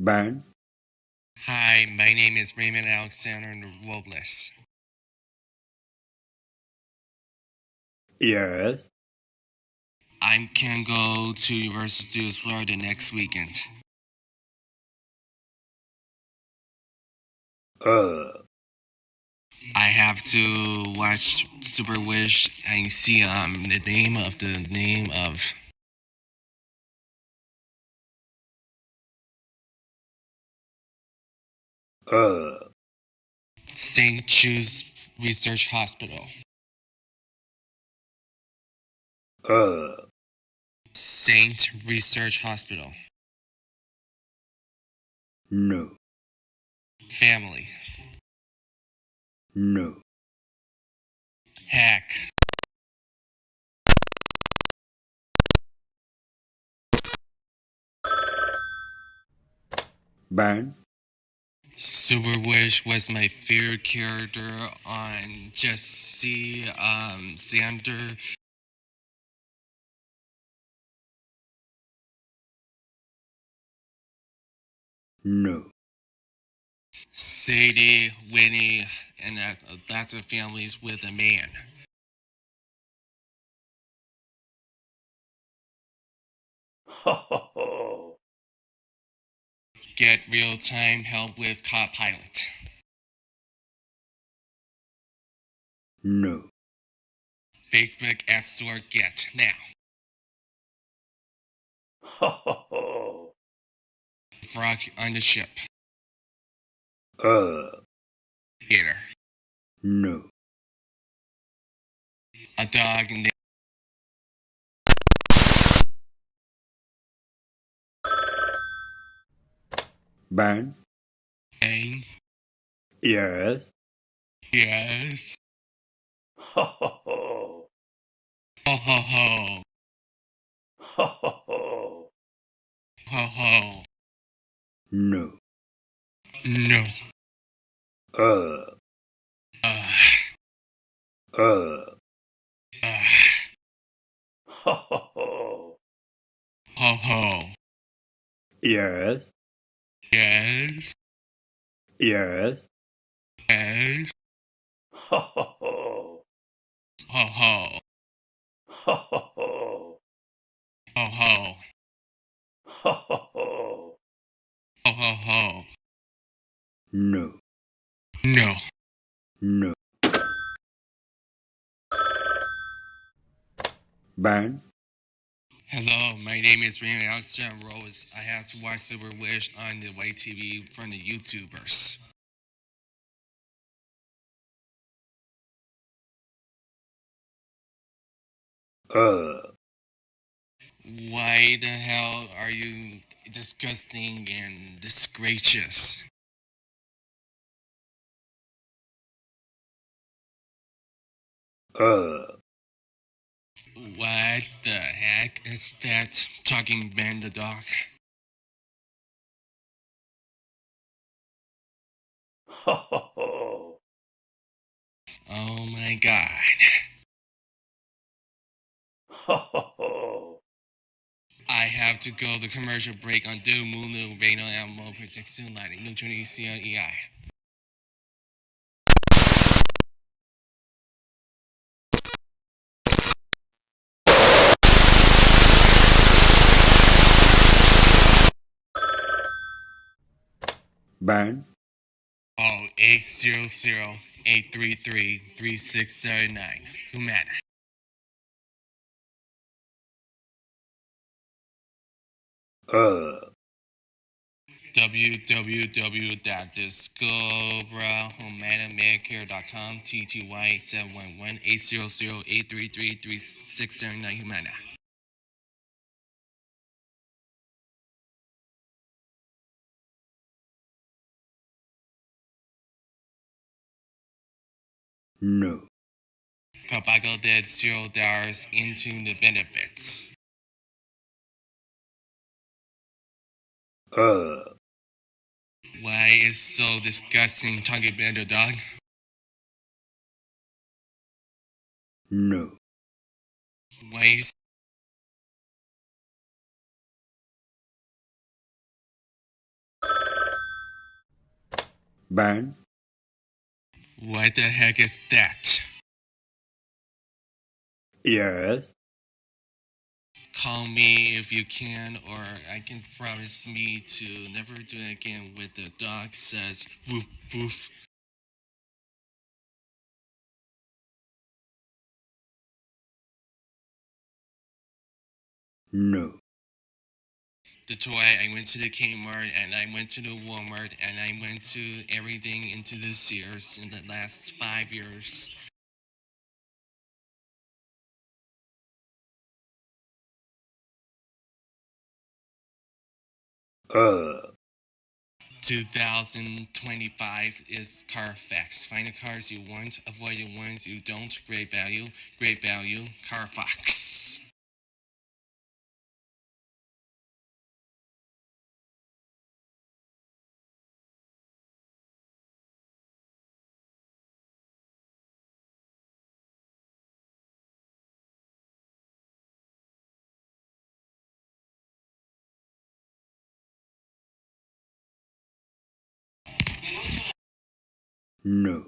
Ban? Hi, my name is Raymond Alexander Robles. Yes. I can go to Universal Studios Florida next weekend. I have to watch Super Wish and see the name of St. Jude's Research Hospital. Saint Research Hospital. No. Family. No. Hack. Ban? Super Wish was my favorite character on Jesse Sander. No. Sadie, Winnie, and lots of families with a man. Get real-time help with Copilot. No. Facebook App Store get now. Frog on the ship. Gator. No. A dog named Ban? Jane. Yes. Yes. Ho ho ho. Ho ho. No. No. Uh. Uh. Uh. Ho ho. Ho ho. Yes. Yes. Yes. Yes. Ho ho. Ho ho. Ho ho. Ho ho. Ho ho. Ho ho ho. No. No. No. Ban? Hello, my name is Raymond Alexander Rose. I have to watch Super Wish on the White TV from the YouTubers. Why the hell are you disgusting and disgracious? What the heck is that talking man the dog? Oh my god. I have to go to commercial break on Do Mulu Reno Ammo Protection Lighting Neutron ECI. Ban? Oh, 800-833-3679. Humana. www.discobrahumanaMedicare.com TTY 711-800-833-3679 Humana. No. Tobacco dead $0 into the benefits. Why is so disgusting talking about the dog? No. Why is ban, What the heck is that? yes, Call me if you can, or I can promise me to never do it again with the dog says woof woof. no, The toy, I went to the Kmart and I went to the Walmart and I went to everything into the Sears in the last 5 years. uh, 2025 is Carfax. Find the cars you want, avoid the ones you don't. Great value, Carfax. no,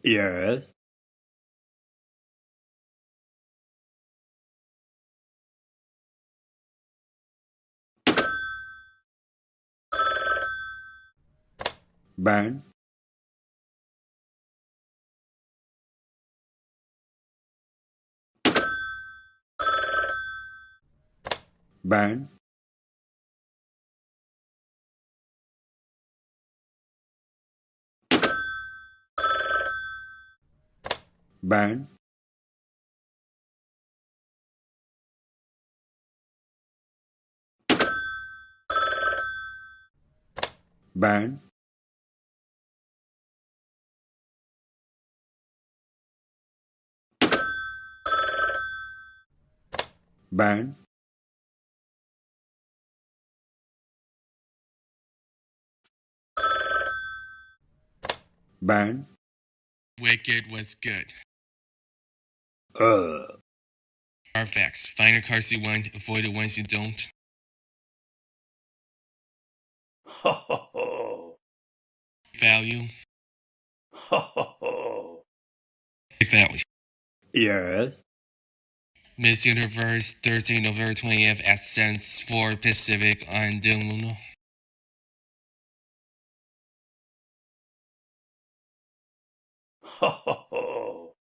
yes, ban, ban, ban, ban, ban, ban, Wicked was good. uh, Carfax. Find the cars you want, avoid the ones you don't. ho ho ho, Value, ho ho ho, value. yes, Miss Universe, Thursday, November 20th at 7:04 Pacific on Telemundo. ho ho ho,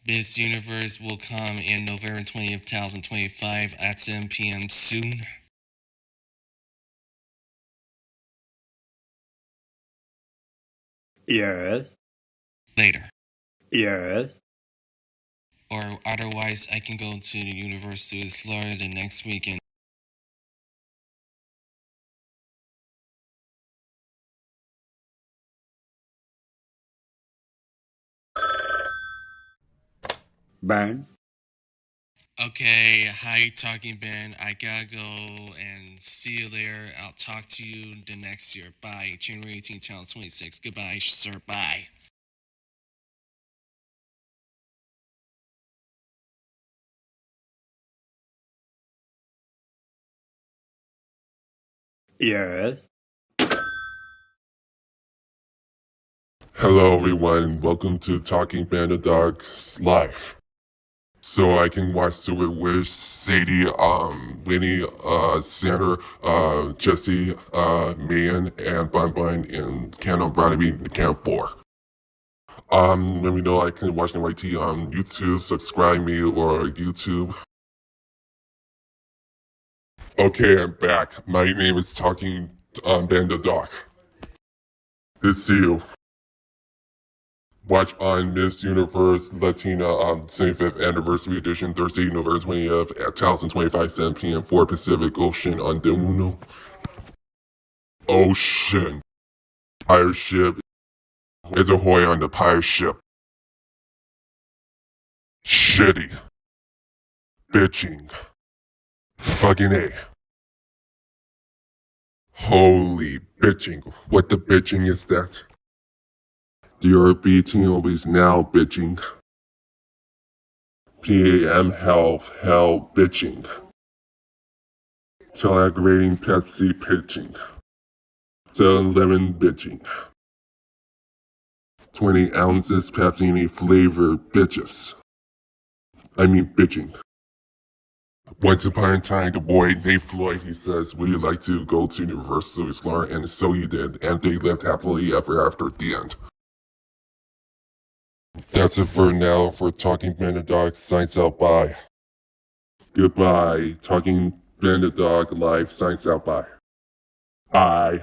Miss Universe will come in November 20th, 2025 at 7 p.m. soon. yes, Later. yes, Or otherwise, I can go to the University of Florida the next weekend. ban, Okay, hi, Talking Ben. I gotta go and see you there. I'll talk to you the next year. Bye. January 18th, 2026. Goodbye, sir. Bye. yes, Hello everyone, welcome to Talking Panda Dogs Live. So I can watch Stuart Wish, Sadie, Winnie, Sandra, Jesse, Mayan, and Bun Bun, and Canon Brownie, the Camp 4. Let me know I can watch NYT on YouTube, subscribe me or YouTube. Okay, I'm back. My name is Talking Panda Dog. Good to see you. Watch on Miss Universe Latina 75th Anniversary Edition Thursday, November 20th at 2025, 7 p.m. 4 Pacific Ocean on Telemundo. Ocean. Pirate ship. Is ahoy on the pirate ship. Shitty. Bitching. Fucking A. Holy bitching. What the bitching is that? The RB team is now bitching. PAM health, hell bitching. Till aggravating Pepsi pitching. Till lemon bitching. 20 ounces Pepsi flavor bitches. I mean bitching. Once upon a time, the boy named Floyd, he says, would you like to go to Universal to explore? And so he did, and they lived happily ever after at the end. That's it for now for Talking Bandit Dog. Signs out, bye. Goodbye. Talking Bandit Dog live. Signs out, bye. Bye.